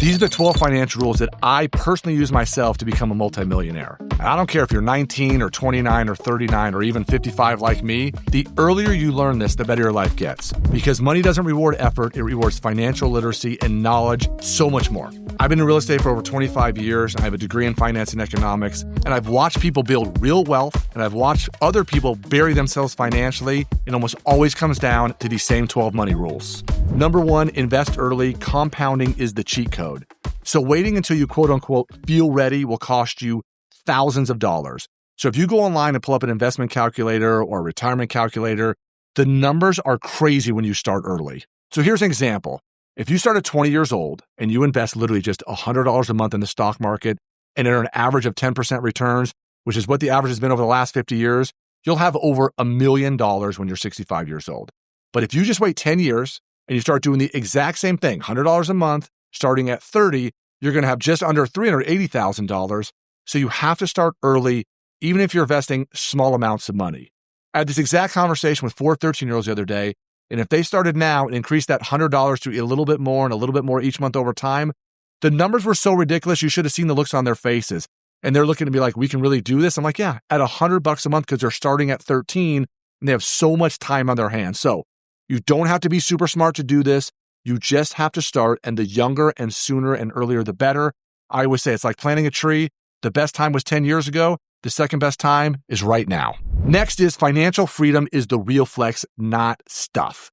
These are the 12 financial rules that I personally use myself to become a multimillionaire. And I don't care if you're 19 or 29 or 39 or even 55 like me, the earlier you learn this, the better your life gets. Because money doesn't reward effort, it rewards financial literacy and knowledge so much more. I've been in real estate for over 25 years. I have a degree in finance and economics, and I've watched people build real wealth, and I've watched other people bury themselves financially. It almost always comes down to these same 12 money rules. Number one, invest early. Compounding is the cheat code. So waiting until you quote unquote feel ready will cost you thousands of dollars. So if you go online and pull up an investment calculator or a retirement calculator, the numbers are crazy when you start early. So here's an example. If you start at 20 years old and you invest literally just $100 a month in the stock market and earn an average of 10% returns, which is what the average has been over the last 50 years, you'll have over $1 million when you're 65 years old. But if you just wait 10 years and you start doing the exact same thing, $100 a month, starting at 30, you're going to have just under $380,000. So you have to start early, even if you're investing small amounts of money. I had this exact conversation with 4 13-year-olds the other day. And if they started now and increased that $100 to a little bit more and a little bit more each month over time, the numbers were so ridiculous, you should have seen the looks on their faces. And they're looking to be like, we can really do this? I'm like, yeah, at $100 a month because they're starting at 13 and they have so much time on their hands. So you don't have to be super smart to do this. You just have to start, and the younger and sooner and earlier, the better. I always say it's like planting a tree. The best time was 10 years ago. The second best time is right now. Next is financial freedom is the real flex, not stuff.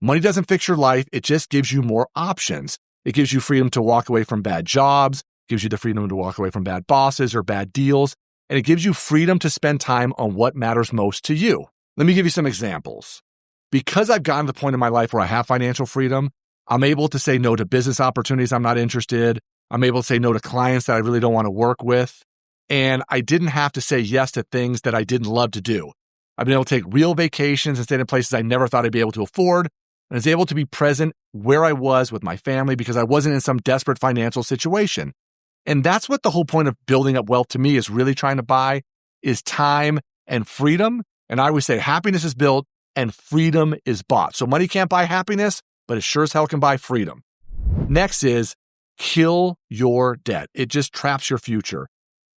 Money doesn't fix your life. It just gives you more options. It gives you freedom to walk away from bad jobs, gives you the freedom to walk away from bad bosses or bad deals, and it gives you freedom to spend time on what matters most to you. Let me give you some examples. Because I've gotten to the point in my life where I have financial freedom, I'm able to say no to business opportunities I'm not interested. I'm able to say no to clients that I really don't want to work with. And I didn't have to say yes to things that I didn't love to do. I've been able to take real vacations and stay in places I never thought I'd be able to afford. And I was able to be present where I was with my family because I wasn't in some desperate financial situation. And that's what the whole point of building up wealth to me is really trying to buy is time and freedom. And I always say happiness is built and freedom is bought. So money can't buy happiness, but it sure as hell can buy freedom. Next is kill your debt. It just traps your future.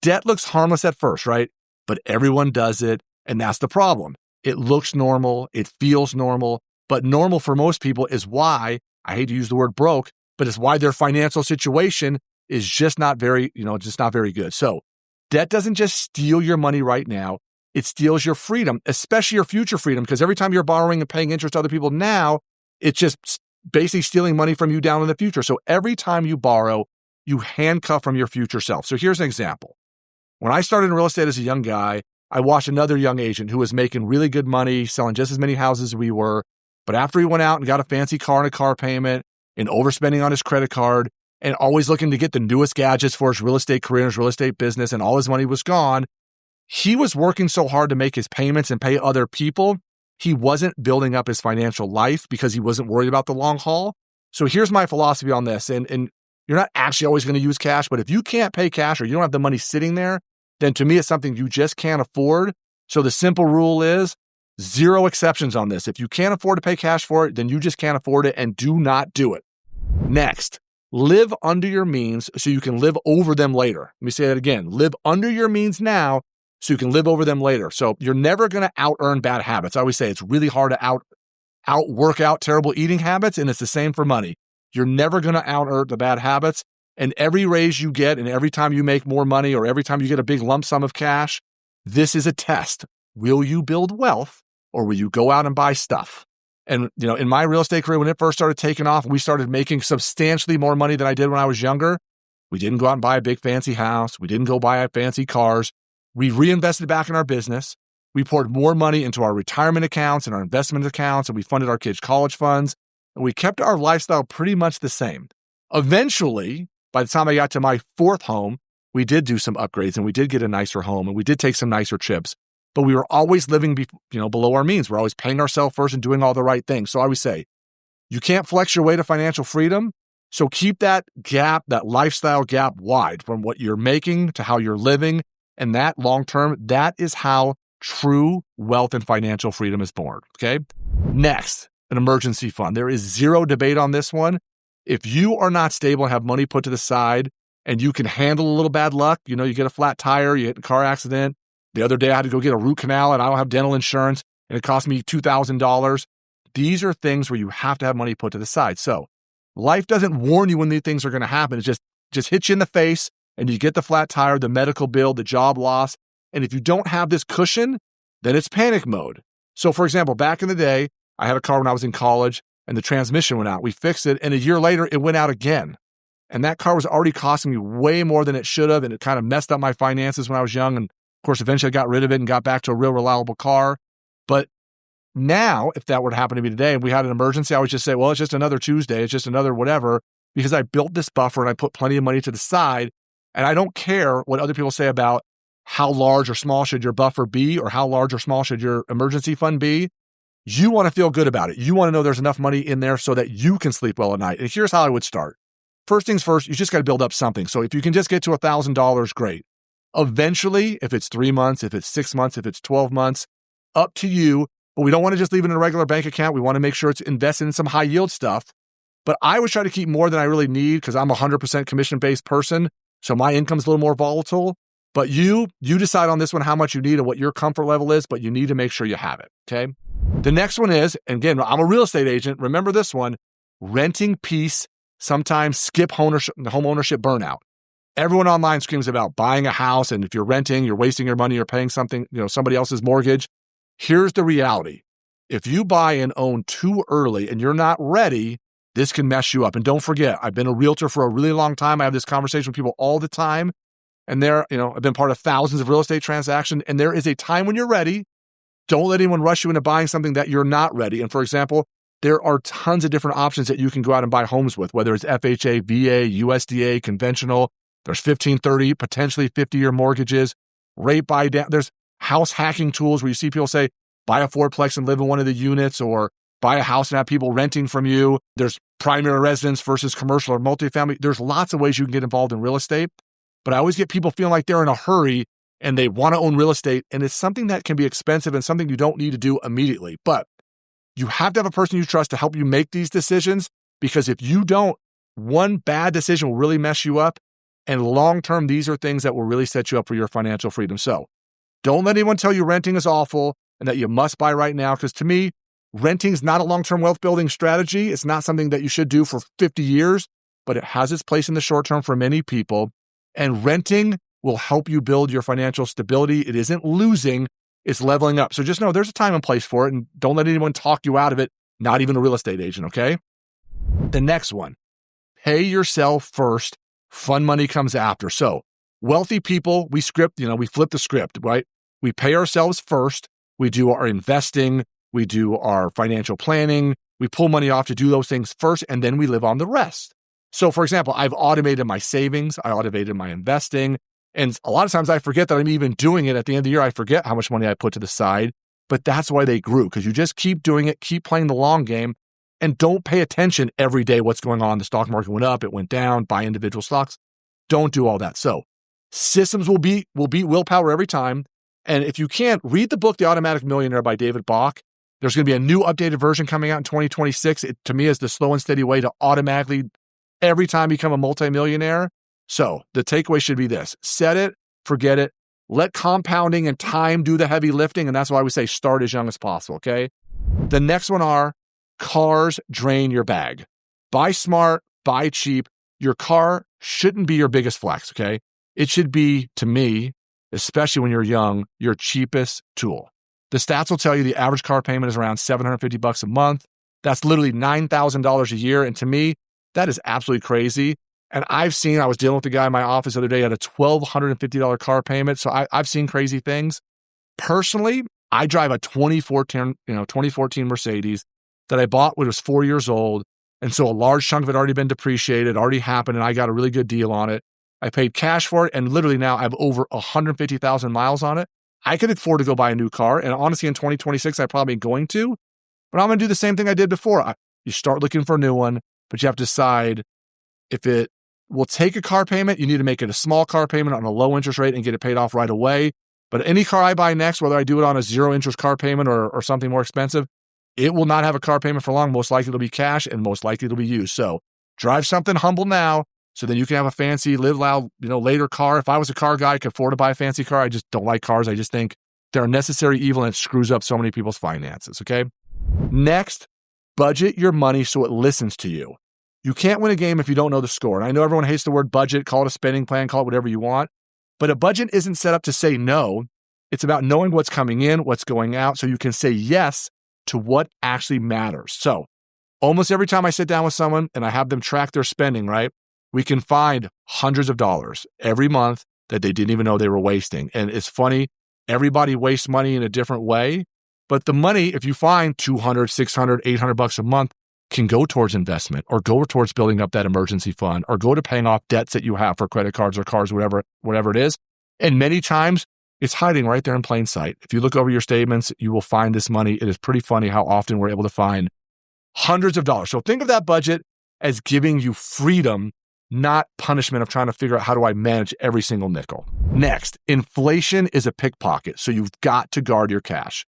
Debt looks harmless at first, right? But everyone does it, and that's the problem. It looks normal, it feels normal, but normal for most people is why, I hate to use the word broke, but it's why their financial situation is just not very good. So debt doesn't just steal your money right now, it steals your freedom, especially your future freedom, because every time you're borrowing and paying interest to other people now, it's just basically stealing money from you down in the future. So every time you borrow, you handcuff from your future self. So here's an example. When I started in real estate as a young guy, I watched another young agent who was making really good money, selling just as many houses as we were. But after he went out and got a fancy car and a car payment and overspending on his credit card and always looking to get the newest gadgets for his real estate career, his real estate business, and all his money was gone, he was working so hard to make his payments and pay other people. He wasn't building up his financial life because he wasn't worried about the long haul. So here's my philosophy on this. And you're not actually always going to use cash, but if you can't pay cash or you don't have the money sitting there, then to me, it's something you just can't afford. So the simple rule is 0 exceptions on this. If you can't afford to pay cash for it, then you just can't afford it and do not do it. Next, live under your means so you can live over them later. Let me say that again. Live under your means now so you can live over them later. So you're never going to out-earn bad habits. I always say it's really hard to out-work out terrible eating habits, and it's the same for money. You're never going to out-earn the bad habits, and every raise you get and every time you make more money or every time you get a big lump sum of cash, this is a test. Will you build wealth or will you go out and buy stuff? And in my real estate career, when it first started taking off, we started making substantially more money than I did when I was younger. We didn't go out and buy a big fancy house. We didn't go buy fancy cars. We reinvested back in our business. We poured more money into our retirement accounts and our investment accounts, and we funded our kids' college funds. And we kept our lifestyle pretty much the same. Eventually, by the time I got to my 4th home, we did do some upgrades and we did get a nicer home and we did take some nicer trips. But we were always living below our means. We're always paying ourselves first and doing all the right things. So I always say, you can't flex your way to financial freedom. So keep that gap, that lifestyle gap wide from what you're making to how you're living. And that long-term, that is how true wealth and financial freedom is born, okay? Next, an emergency fund. There is 0 debate on this one. If you are not stable and have money put to the side and you can handle a little bad luck, you get a flat tire, you hit a car accident. The other day I had to go get a root canal and I don't have dental insurance and it cost me $2,000. These are things where you have to have money put to the side. So life doesn't warn you when these things are going to happen. It just hits you in the face and you get the flat tire, the medical bill, the job loss. And if you don't have this cushion, then it's panic mode. So for example, back in the day, I had a car when I was in college and the transmission went out. We fixed it and a year later it went out again. And that car was already costing me way more than it should have. And it kind of messed up my finances when I was young. And of course, eventually I got rid of it and got back to a real reliable car. But now, if that were to happen to me today and we had an emergency, I would just say, well, it's just another Tuesday. It's just another whatever, because I built this buffer and I put plenty of money to the side. And I don't care what other people say about how large or small should your buffer be or how large or small should your emergency fund be. You want to feel good about it. You want to know there's enough money in there so that you can sleep well at night. And here's how I would start. First things first, you just got to build up something. So if you can just get to $1,000, great. Eventually, if it's 3 months, if it's 6 months, if it's 12 months, up to you. But we don't want to just leave it in a regular bank account. We want to make sure it's invested in some high yield stuff. But I always try to keep more than I really need because I'm a 100% commission-based person. So my income's a little more volatile. But you decide on this one how much you need and what your comfort level is, but you need to make sure you have it, okay? The next one is, and again, I'm a real estate agent. Remember this one, renting peace, sometimes skip home ownership burnout. Everyone online screams about buying a house, and if you're renting, you're wasting your money, you're paying something, somebody else's mortgage. Here's the reality. If you buy and own too early and you're not ready, this can mess you up. And don't forget, I've been a realtor for a really long time. I have this conversation with people all the time. And I've been part of thousands of real estate transactions. And there is a time when you're ready. Don't let anyone rush you into buying something that you're not ready. And for example, there are tons of different options that you can go out and buy homes with, whether it's FHA, VA, USDA, conventional. There's 15, 30, potentially 50-year mortgages, rate buy down. There's house hacking tools where you see people say, buy a fourplex and live in one of the units, or buy a house and have people renting from you. There's primary residence versus commercial or multifamily. There's lots of ways you can get involved in real estate. But I always get people feeling like they're in a hurry and they want to own real estate. And it's something that can be expensive and something you don't need to do immediately. But you have to have a person you trust to help you make these decisions, because if you don't, one bad decision will really mess you up. And long-term, these are things that will really set you up for your financial freedom. So don't let anyone tell you renting is awful and that you must buy right now. Because to me, renting is not a long-term wealth building strategy. It's not something that you should do for 50 years, but it has its place in the short term for many people. And renting will help you build your financial stability. It isn't losing, it's leveling up. So just know there's a time and place for it, and don't let anyone talk you out of it, not even a real estate agent, okay? The next one, pay yourself first, fun money comes after. So wealthy people, we flip the script, right? We pay ourselves first, we do our investing, we do our financial planning, we pull money off to do those things first, and then we live on the rest. So for example, I've automated my savings, I automated my investing, and a lot of times I forget that I'm even doing it. At the end of the year, I forget how much money I put to the side, but that's why they grew, because you just keep doing it, keep playing the long game, and don't pay attention every day what's going on. The stock market went up, it went down, buy individual stocks. Don't do all that. So systems will beat willpower every time. And if you can't, read the book, The Automatic Millionaire by David Bach. There's going to be a new updated version coming out in 2026. It, to me, is the slow and steady way to automatically every time become a multimillionaire. So the takeaway should be this: set it, forget it, let compounding and time do the heavy lifting. And that's why we say start as young as possible, okay? The next one are cars drain your bag. Buy smart, buy cheap. Your car shouldn't be your biggest flex, okay? It should be, to me, especially when you're young, your cheapest tool. The stats will tell you the average car payment is around $750 a month. That's literally $9,000 a year. And to me, that is absolutely crazy. And I was dealing with a guy in my office the other day at a $1,250 car payment. So I've seen crazy things. Personally, I drive a 2014 Mercedes that I bought when it was 4 years old. And so a large chunk of it already been depreciated, already happened, and I got a really good deal on it. I paid cash for it, and literally now I have over 150,000 miles on it. I could afford to go buy a new car. And honestly, in 2026, I'm probably going to. But I'm going to do the same thing I did before. You start looking for a new one, but you have to decide if it will take a car payment. You need to make it a small car payment on a low interest rate and get it paid off right away. But any car I buy next, whether I do it on a zero interest car payment or something more expensive, it will not have a car payment for long. Most likely it'll be cash and most likely it'll be used. So Drive something humble now so then you can have a fancy, live loud, later car. If I was a car guy, I could afford to buy a fancy car. I just don't like cars. I just think they're a necessary evil and it screws up so many people's finances, okay? Next, budget your money so it listens to you. You can't win a game if you don't know the score. And I know everyone hates the word budget, call it a spending plan, call it whatever you want. But a budget isn't set up to say no. It's about knowing what's coming in, what's going out, so you can say yes to what actually matters. So almost every time I sit down with someone and I have them track their spending, right, we can find hundreds of dollars every month that they didn't even know they were wasting. And it's funny, everybody wastes money in a different way, but the money, if you find $200, $600, $800 a month, can go towards investment or go towards building up that emergency fund or go to paying off debts that you have for credit cards or cars, whatever it is. And many times it's hiding right there in plain sight. If you look over your statements, you will find this money. It is pretty funny how often we're able to find hundreds of dollars. So think of that budget as giving you freedom, not punishment of trying to figure out how do I manage every single nickel. Next, inflation is a pickpocket. So you've got to guard your cash.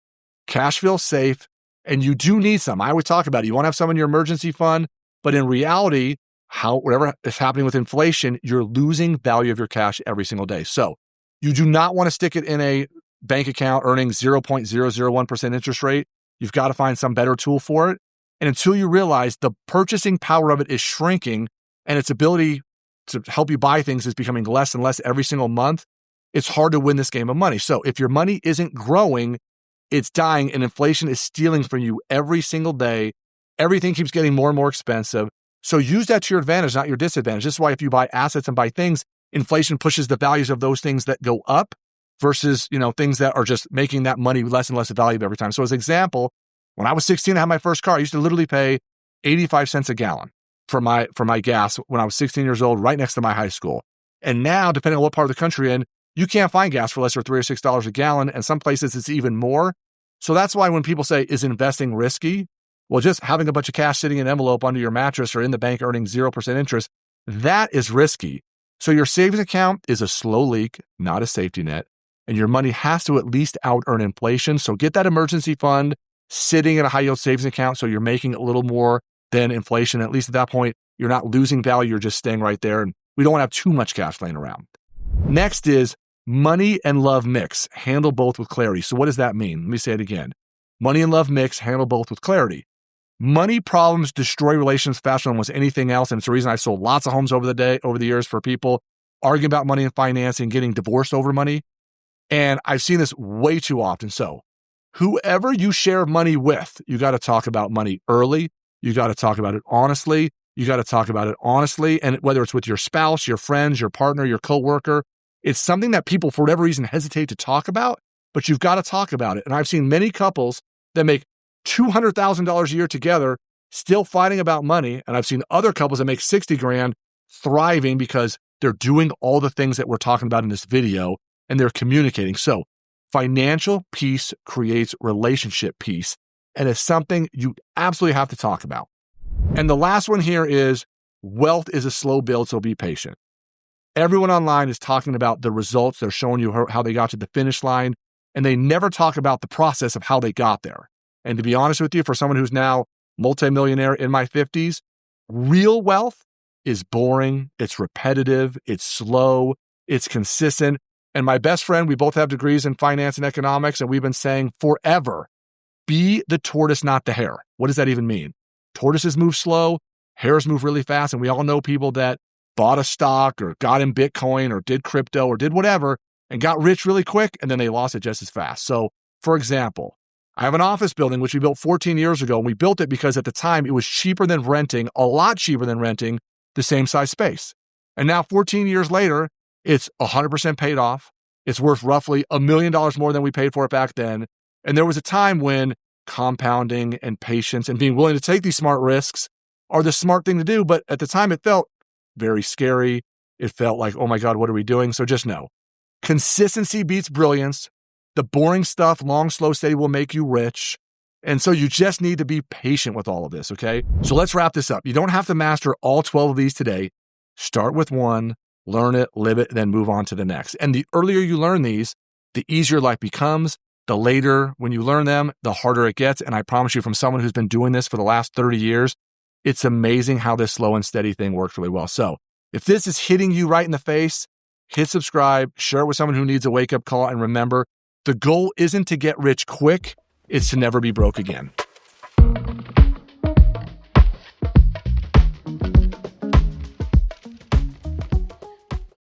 Cash feels safe. And you do need some. I always talk about it. You want to have some in your emergency fund, but in reality, whatever is happening with inflation, you're losing value of your cash every single day. So you do not want to stick it in a bank account earning 0.001% interest rate. You've got to find some better tool for it. And until you realize the purchasing power of it is shrinking and its ability to help you buy things is becoming less and less every single month, it's hard to win this game of money. So if your money isn't growing, it's dying and inflation is stealing from you every single day. Everything keeps getting more and more expensive. So use that to your advantage, not your disadvantage. This is why if you buy assets and buy things, inflation pushes the values of those things that go up versus, things that are just making that money less and less valuable every time. So as an example, when I was 16, I had my first car. I used to literally pay 85 cents a gallon for my gas when I was 16 years old, right next to my high school. And now, depending on what part of the country you're in, you can't find gas for less than $3 or $6 a gallon. And some places it's even more. So that's why when people say, is investing risky? Well, just having a bunch of cash sitting in an envelope under your mattress or in the bank earning 0% interest, that is risky. So your savings account is a slow leak, not a safety net. And your money has to at least out earn inflation. So get that emergency fund sitting in a high yield savings account so you're making a little more than inflation. At least at that point, you're not losing value. You're just staying right there. And we don't want to have too much cash laying around. Next is money and love mix. Handle both with clarity. So what does that mean? Let me say it again. Money and love mix. Handle both with clarity. Money problems destroy relations faster than almost anything else. And it's the reason I sold lots of homes over the years for people arguing about money and financing, getting divorced over money. And I've seen this way too often. So whoever you share money with, you got to talk about money early. You got to talk about it honestly. And whether it's with your spouse, your friends, your partner, your coworker, it's something that people, for whatever reason, hesitate to talk about, but you've got to talk about it. And I've seen many couples that make $200,000 a year together still fighting about money. And I've seen other couples that make 60 grand thriving because they're doing all the things that we're talking about in this video and they're communicating. So financial peace creates relationship peace. And it's something you absolutely have to talk about. And the last one here is wealth is a slow build, so be patient. Everyone online is talking about the results. They're showing you how they got to the finish line, and they never talk about the process of how they got there. And to be honest with you, for someone who's now multimillionaire in my 50s, real wealth is boring, it's repetitive, it's slow, it's consistent. And my best friend, we both have degrees in finance and economics, and we've been saying forever, be the tortoise, not the hare. What does that even mean? Tortoises move slow, hares move really fast, and we all know people that bought a stock or got in Bitcoin or did crypto or did whatever and got rich really quick, and then they lost it just as fast. So, for example, I have an office building which we built 14 years ago, and we built it because at the time it was cheaper than renting, a lot cheaper than renting the same size space. And now 14 years later, it's 100% paid off. It's worth roughly $1 million more than we paid for it back then. And there was a time when compounding and patience and being willing to take these smart risks are the smart thing to do. But at the time, it felt very scary. It felt like, oh my God, what are we doing? So just know, consistency beats brilliance. The boring stuff, long, slow, steady, will make you rich. And so you just need to be patient with all of this, okay? So let's wrap this up. You don't have to master all 12 of these today. Start with one, learn it, live it, then move on to the next. And the earlier you learn these, the easier life becomes. The later when you learn them, the harder it gets. And I promise you, from someone who's been doing this for the last 30 years, It's amazing how this slow and steady thing works really well. So if this is hitting you right in the face, hit subscribe, share it with someone who needs a wake-up call, and remember, the goal isn't to get rich quick, it's to never be broke again.